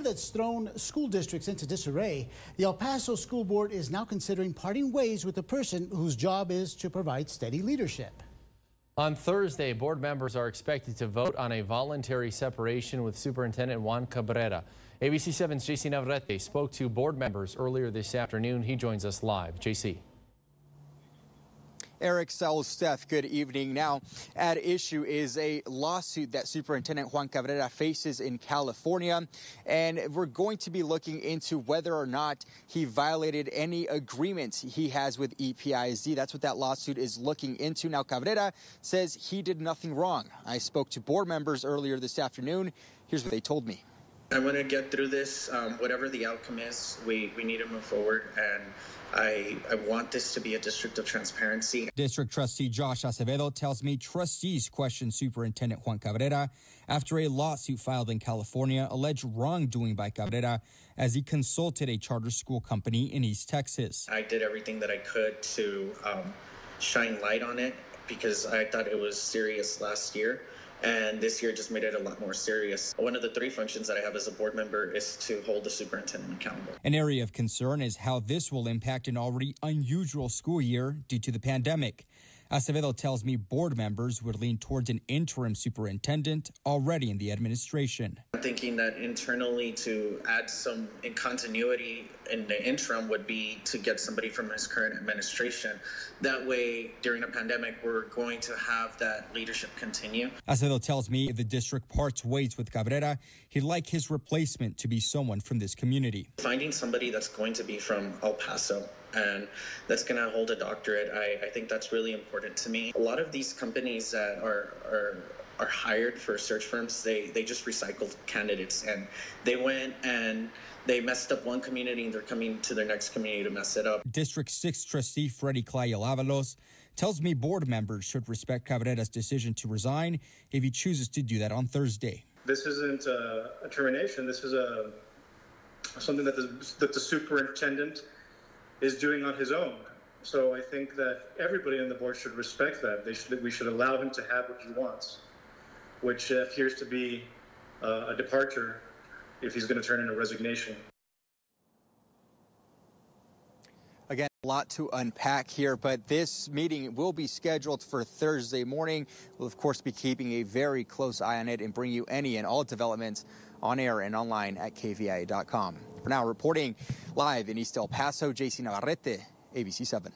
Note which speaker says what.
Speaker 1: That's thrown school districts into disarray. The El Paso School Board is now considering parting ways with the person whose job is to provide steady leadership.
Speaker 2: On Thursday, board members are expected to vote on a voluntary separation with Superintendent Juan Cabrera. ABC 7's JC Navarrete spoke to board members earlier this afternoon. He joins us live. JC.
Speaker 3: Eric, Saul, Steph, good evening. Now, at issue is a lawsuit that Superintendent Juan Cabrera faces in California, and we're going to be looking into whether or not he violated any agreements he has with EPISD. That's what that lawsuit is looking into. Now, Cabrera says he did nothing wrong. I spoke to board members earlier this afternoon. Here's what they told me.
Speaker 4: I want to get through this. Whatever the outcome is, we need to move forward, and I want this to be a district of transparency.
Speaker 5: District Trustee Josh Acevedo tells me trustees questioned Superintendent Juan Cabrera after a lawsuit filed in California alleged wrongdoing by Cabrera as he consulted a charter school company in East Texas.
Speaker 4: I did everything that I could to shine light on it because I thought it was serious last year. And this year just made it a lot more serious. One of the three functions that I have as a board member is to hold the superintendent accountable.
Speaker 5: An area of concern is how this will impact an already unusual school year due to the pandemic. Acevedo tells me board members would lean towards an interim superintendent already in the administration.
Speaker 4: I'm thinking that internally to add some continuity in the interim would be to get somebody from his current administration. That way, during a pandemic, we're going to have that leadership continue.
Speaker 5: Acevedo tells me if the district parts ways with Cabrera, he'd like his replacement to be someone from this community.
Speaker 4: Finding somebody that's going to be from El Paso and that's going to hold a doctorate, I think that's really important to me. A lot of these companies that are hired for search firms, they just recycled candidates, and they went and they messed up one community and they're coming to their next community to mess it up.
Speaker 5: District 6 trustee Freddy Clayo-Avalos tells me board members should respect Cabrera's decision to resign if he chooses to do that on Thursday.
Speaker 6: This isn't a termination. This is something that the superintendent is doing on his own. So I think that everybody on the board should respect that. We should allow him to have what he wants, which appears to be a departure if he's going to turn in a resignation.
Speaker 3: Again, a lot to unpack here, but this meeting will be scheduled for Thursday morning. We'll, of course, be keeping a very close eye on it and bring you any and all developments on air and online at kvia.com. For now, reporting live in East El Paso, JC Navarrete, ABC 7.